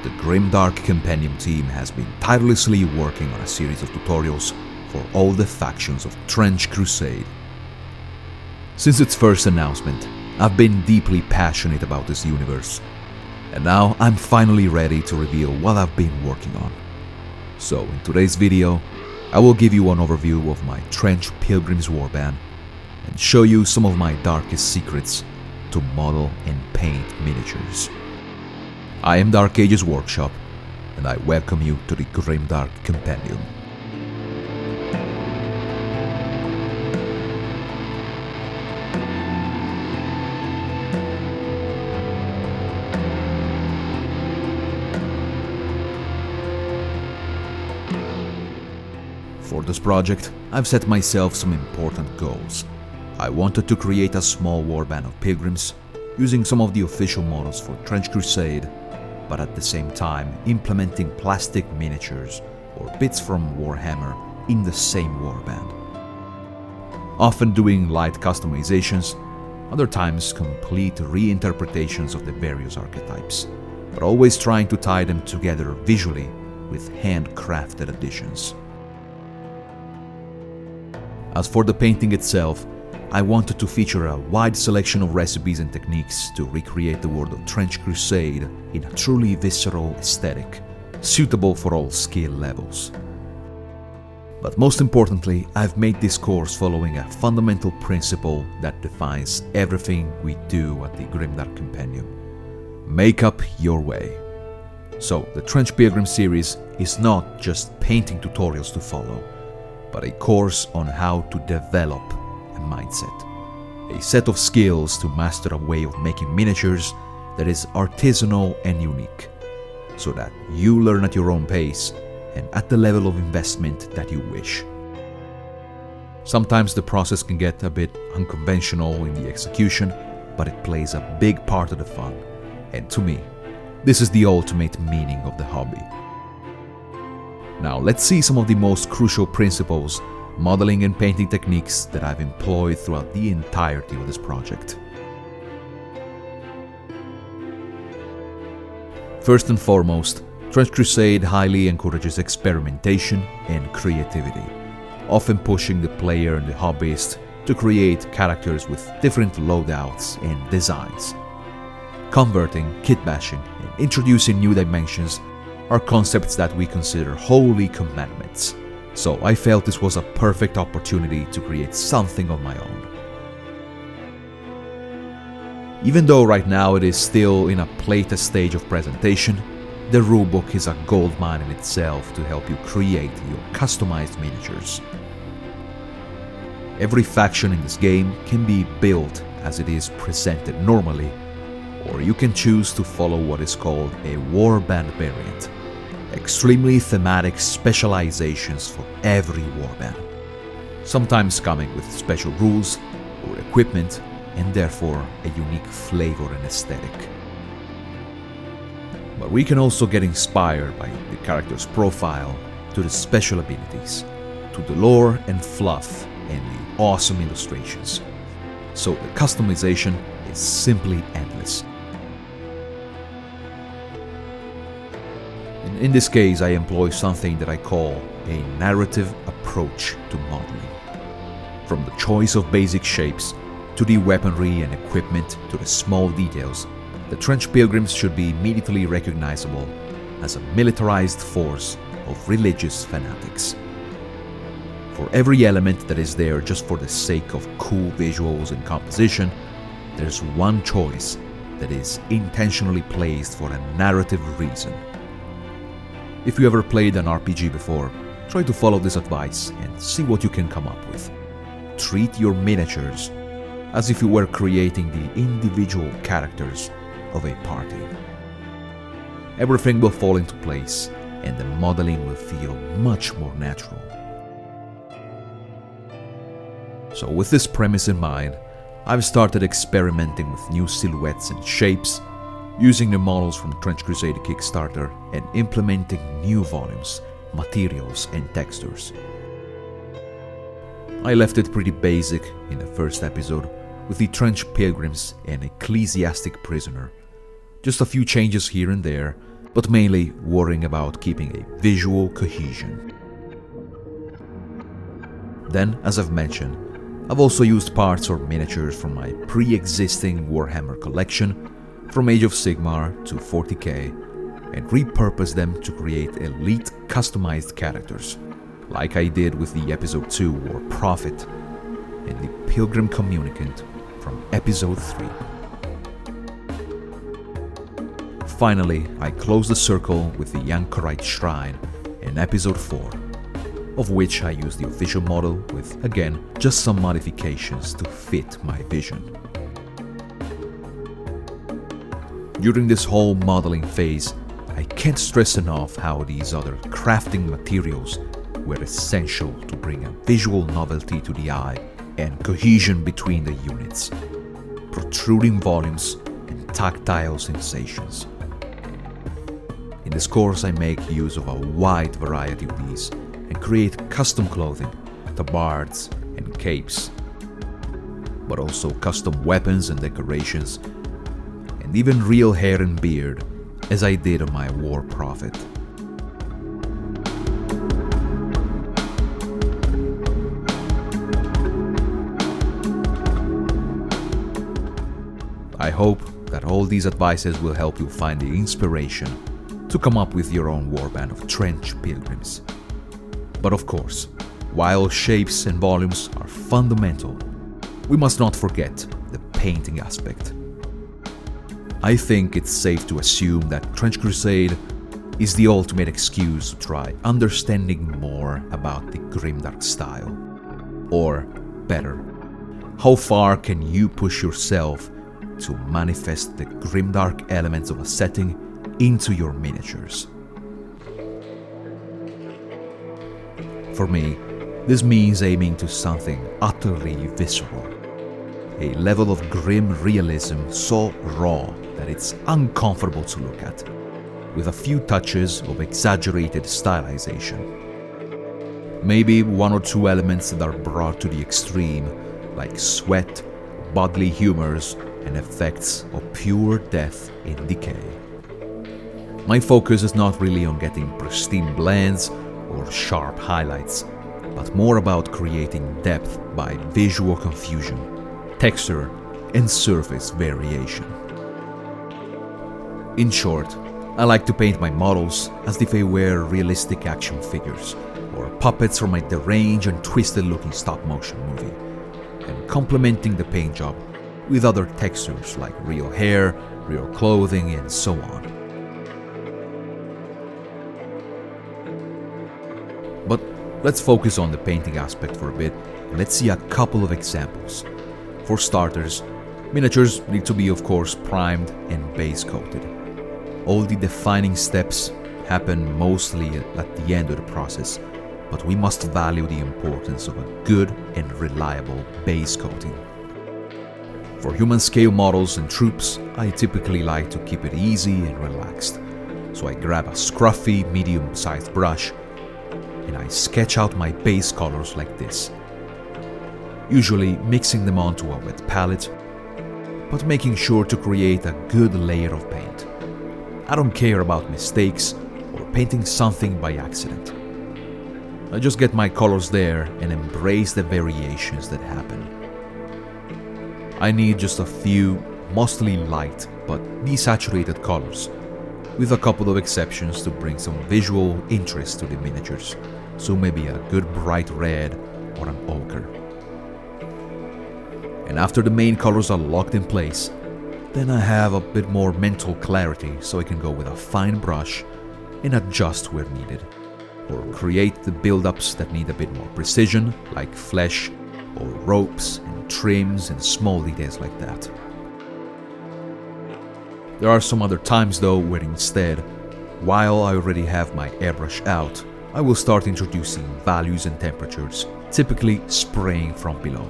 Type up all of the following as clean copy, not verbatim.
the Grimdark Compendium team has been tirelessly working on a series of tutorials for all the factions of Trench Crusade. Since its first announcement, I've been deeply passionate about this universe, and now I'm finally ready to reveal what I've been working on. So in today's video, I will give you an overview of my Trench Pilgrims warband and show you some of my darkest secrets to model and paint miniatures. I am Dark Ages Workshop, and I welcome you to the Grimdark Compendium. For this project, I've set myself some important goals. I wanted to create a small warband of pilgrims, using some of the official models for Trench Crusade, but at the same time implementing plastic miniatures or bits from Warhammer in the same warband. Often doing light customizations, other times complete reinterpretations of the various archetypes, but always trying to tie them together visually with handcrafted additions. As for the painting itself, I wanted to feature a wide selection of recipes and techniques to recreate the world of Trench Crusade in a truly visceral aesthetic, suitable for all skill levels. But most importantly, I've made this course following a fundamental principle that defines everything we do at the Grimdark Compendium. Make up your way. So the Trench Pilgrim series is not just painting tutorials to follow, but a course on how to develop a mindset, a set of skills to master a way of making miniatures that is artisanal and unique, so that you learn at your own pace and at the level of investment that you wish. Sometimes the process can get a bit unconventional in the execution, but it plays a big part of the fun, and to me, this is the ultimate meaning of the hobby. Now let's see some of the most crucial principles, modeling and painting techniques that I've employed throughout the entirety of this project. First and foremost, Trench Crusade highly encourages experimentation and creativity, often pushing the player and the hobbyist to create characters with different loadouts and designs. Converting, kitbashing, and introducing new dimensions are concepts that we consider holy commandments. So I felt this was a perfect opportunity to create something of my own. Even though right now it is still in a playtest stage of presentation, the rulebook is a goldmine in itself to help you create your customized miniatures. Every faction in this game can be built as it is presented normally, or you can choose to follow what is called a warband variant. Extremely thematic specializations for every warband, sometimes coming with special rules or equipment and therefore a unique flavor and aesthetic. But we can also get inspired by the character's profile, to the special abilities, to the lore and fluff and the awesome illustrations. So the customization is simply endless. In this case, I employ something that I call a narrative approach to modeling. From the choice of basic shapes, to the weaponry and equipment, to the small details, the Trench Pilgrims should be immediately recognizable as a militarized force of religious fanatics. For every element that is there just for the sake of cool visuals and composition, there's one choice that is intentionally placed for a narrative reason. If you ever played an RPG before, try to follow this advice and see what you can come up with. Treat your miniatures as if you were creating the individual characters of a party. Everything will fall into place and the modeling will feel much more natural. So with this premise in mind, I've started experimenting with new silhouettes and shapes, using the models from Trench Crusade Kickstarter and implementing new volumes, materials and textures. I left it pretty basic in the first episode with the Trench Pilgrims and Ecclesiastic Prisoner. Just a few changes here and there, but mainly worrying about keeping a visual cohesion. Then, as I've mentioned, I've also used parts or miniatures from my pre-existing Warhammer collection, from Age of Sigmar to 40k, and repurposed them to create elite customized characters, like I did with the Episode 2 War Prophet and the Pilgrim Communicant from Episode 3. Finally, I closed the circle with the Anchorite Shrine in Episode 4, of which I used the official model with, again, just some modifications to fit my vision. During this whole modeling phase, I can't stress enough how these other crafting materials were essential to bring a visual novelty to the eye and cohesion between the units, protruding volumes and tactile sensations. In this course, I make use of a wide variety of these and create custom clothing, tabards and capes, but also custom weapons and decorations, and even real hair and beard, as I did on my War Prophet. I hope that all these advices will help you find the inspiration to come up with your own warband of Trench Pilgrims. But of course, while shapes and volumes are fundamental, we must not forget the painting aspect. I think it's safe to assume that Trench Crusade is the ultimate excuse to try understanding more about the Grimdark style. Or, better, how far can you push yourself to manifest the Grimdark elements of a setting into your miniatures? For me, this means aiming to something utterly visceral. A level of grim realism so raw that it's uncomfortable to look at, with a few touches of exaggerated stylization. Maybe one or two elements that are brought to the extreme, like sweat, bodily humors, and effects of pure death and decay. My focus is not really on getting pristine blends or sharp highlights, but more about creating depth by visual confusion, texture, and surface variation. In short, I like to paint my models as if they were realistic action figures, or puppets from a deranged and twisted looking stop-motion movie, and complementing the paint job with other textures like real hair, real clothing, and so on. But let's focus on the painting aspect for a bit, and let's see a couple of examples. For starters, miniatures need to be, of course, primed and base coated. All the defining steps happen mostly at the end of the process, but we must value the importance of a good and reliable base coating. For human scale models and troops, I typically like to keep it easy and relaxed, so I grab a scruffy medium-sized brush and I sketch out my base colors like this, usually mixing them onto a wet palette, but making sure to create a good layer of paint. I don't care about mistakes or painting something by accident. I just get my colors there and embrace the variations that happen. I need just a few, mostly light but desaturated colors, with a couple of exceptions to bring some visual interest to the miniatures, so maybe a good bright red or an ochre. And after the main colors are locked in place, then I have a bit more mental clarity so I can go with a fine brush and adjust where needed, or create the build-ups that need a bit more precision, like flesh or ropes and trims and small details like that. There are some other times though where instead, while I already have my airbrush out, I will start introducing values and temperatures, typically spraying from below.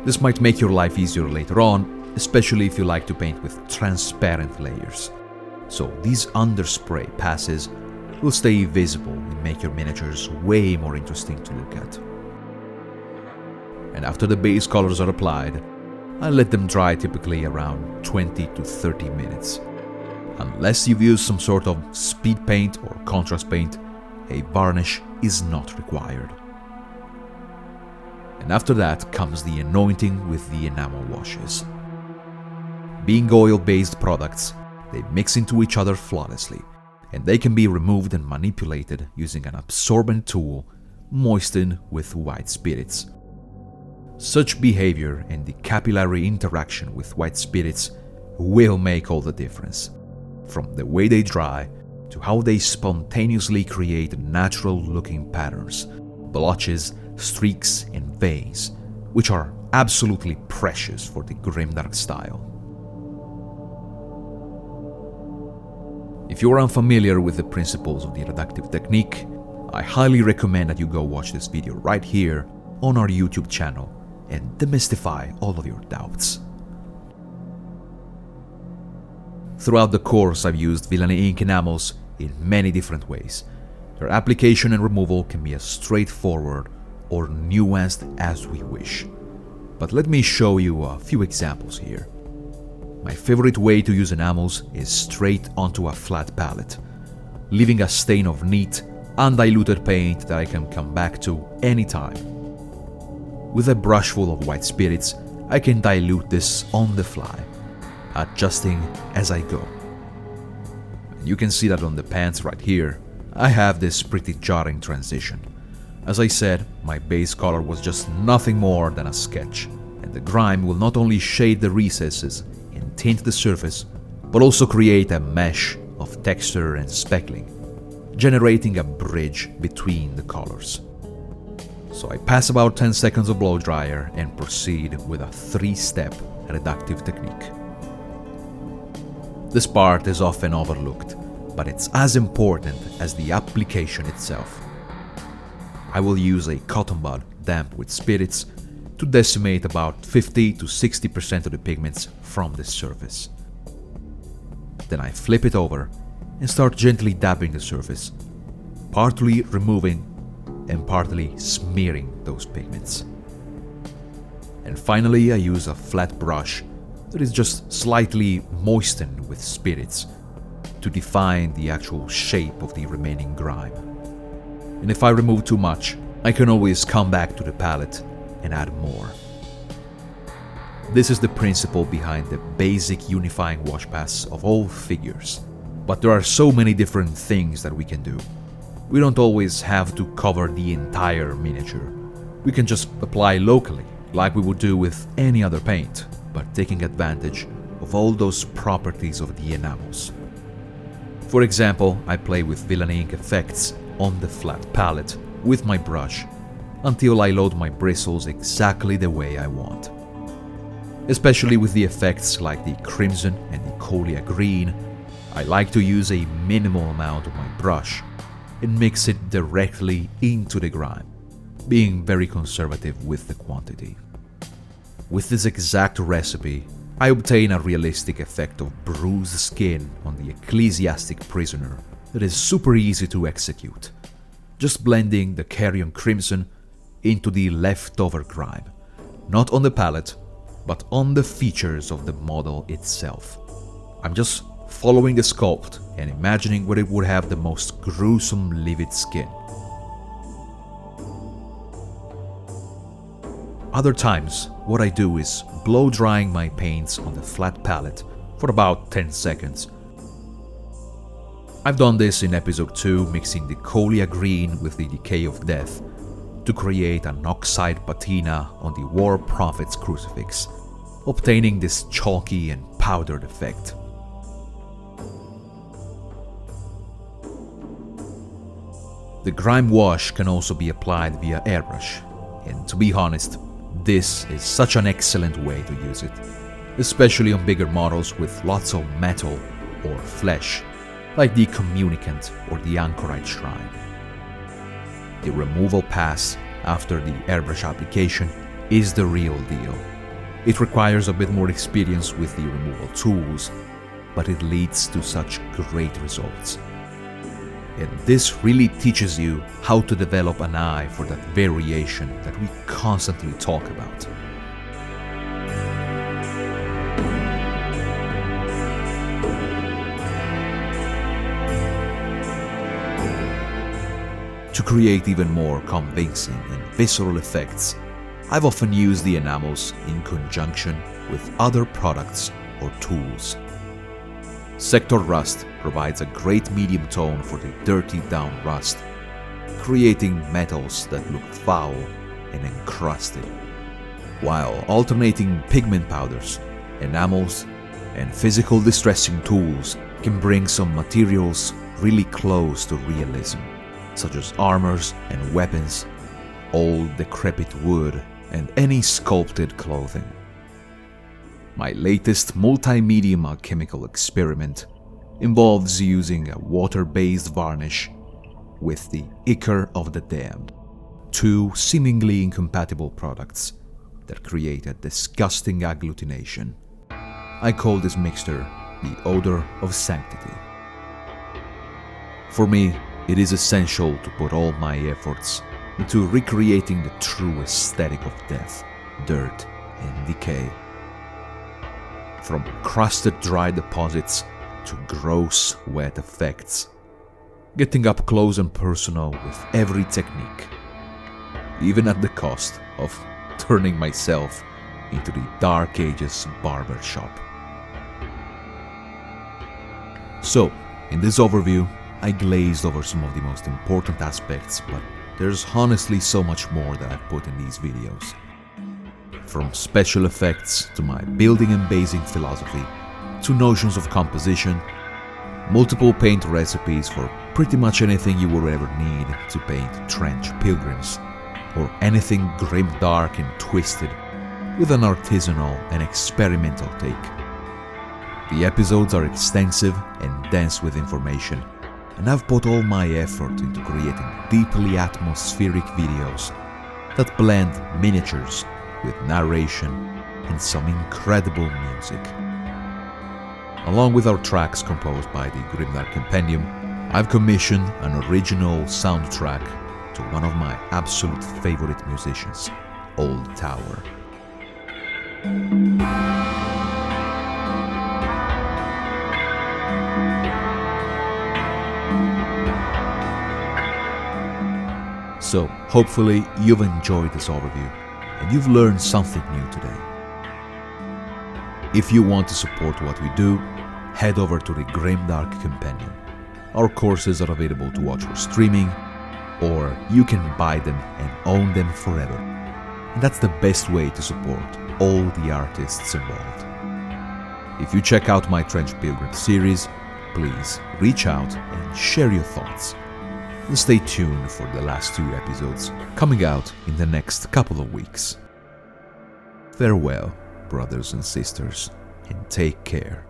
This might make your life easier later on, especially if you like to paint with transparent layers. So these underspray passes will stay visible and make your miniatures way more interesting to look at. And after the base colors are applied, I let them dry typically around 20 to 30 minutes. Unless you've used some sort of speed paint or contrast paint, a varnish is not required. And after that comes the anointing with the enamel washes. Being oil-based products, they mix into each other flawlessly, and they can be removed and manipulated using an absorbent tool moistened with white spirits. Such behavior and the capillary interaction with white spirits will make all the difference, from the way they dry to how they spontaneously create natural-looking patterns, blotches, streaks, and veins, which are absolutely precious for the Grimdark style. If you're unfamiliar with the principles of the reductive technique, I highly recommend that you go watch this video right here on our YouTube channel and demystify all of your doubts. Throughout the course, I've used Villainy ink enamels in many different ways. Their application and removal can be as straightforward or nuanced as we wish. But let me show you a few examples here. My favorite way to use enamels is straight onto a flat palette, leaving a stain of neat, undiluted paint that I can come back to anytime. With a brush full of white spirits, I can dilute this on the fly, adjusting as I go. You can see that on the pants right here, I have this pretty jarring transition. As I said, my base color was just nothing more than a sketch, and the grime will not only shade the recesses and tint the surface, but also create a mesh of texture and speckling, generating a bridge between the colors. So I pass about 10 seconds of blow dryer and proceed with a 3-step reductive technique. This part is often overlooked, but it's as important as the application itself. I will use a cotton bud damp with spirits to decimate about 50 to 60% of the pigments from the surface. Then I flip it over and start gently dabbing the surface, partly removing and partly smearing those pigments. And finally, I use a flat brush that is just slightly moistened with spirits to define the actual shape of the remaining grime. And if I remove too much, I can always come back to the palette and add more. This is the principle behind the basic unifying wash paths of all figures. But there are so many different things that we can do. We don't always have to cover the entire miniature. We can just apply locally, like we would do with any other paint, but taking advantage of all those properties of the enamels. For example, I play with Villainy ink effects on the flat palette with my brush until I load my bristles exactly the way I want. Especially with the effects like the crimson and the Colia green, I like to use a minimal amount of my brush and mix it directly into the grime, being very conservative with the quantity. With this exact recipe, I obtain a realistic effect of bruised skin on the ecclesiastic prisoner that is super easy to execute, just blending the Carrion Crimson into the leftover grime, not on the palette, but on the features of the model itself. I'm just following the sculpt and imagining where it would have the most gruesome livid skin. Other times, what I do is blow drying my paints on the flat palette for about 10 seconds. I've done this in episode 2, mixing the Colia green with the Decay of Death to create an oxide patina on the War Prophet's crucifix, obtaining this chalky and powdered effect. The grime wash can also be applied via airbrush, and to be honest, this is such an excellent way to use it, especially on bigger models with lots of metal or flesh, like the Communicant or the Anchorite Shrine. The removal pass after the airbrush application is the real deal. It requires a bit more experience with the removal tools, but it leads to such great results. And this really teaches you how to develop an eye for that variation that we constantly talk about. To create even more convincing and visceral effects, I've often used the enamels in conjunction with other products or tools. Sector Rust provides a great medium tone for the dirty down rust, creating metals that look foul and encrusted, while alternating pigment powders, enamels, and physical distressing tools can bring some materials really close to realism, such as armors and weapons, old decrepit wood, and any sculpted clothing. My latest multi-medium alchemical experiment involves using a water-based varnish with the Ichor of the Damned, two seemingly incompatible products that create a disgusting agglutination. I call this mixture the Odor of Sanctity. For me, it is essential to put all my efforts into recreating the true aesthetic of death, dirt, and decay. From crusted dry deposits to gross wet effects, getting up close and personal with every technique, even at the cost of turning myself into the Dark Ages barber shop. So, in this overview, I glazed over some of the most important aspects, but there's honestly so much more that I've put in these videos. From special effects to my building and basing philosophy, to notions of composition, multiple paint recipes for pretty much anything you will ever need to paint Trench Pilgrims, or anything grimdark and twisted with an artisanal and experimental take. The episodes are extensive and dense with information, and I've put all my effort into creating deeply atmospheric videos that blend miniatures with narration and some incredible music. Along with our tracks composed by the Grimdark Compendium, I've commissioned an original soundtrack to one of my absolute favorite musicians, Old Tower. So, hopefully you've enjoyed this overview and you've learned something new today. If you want to support what we do, head over to the Grimdark Compendium. Our courses are available to watch for streaming, or you can buy them and own them forever. And that's the best way to support all the artists involved. If you check out my Trench Pilgrims series, please reach out and share your thoughts. And stay tuned for the last 2 episodes coming out in the next couple of weeks. Farewell, brothers and sisters, and take care.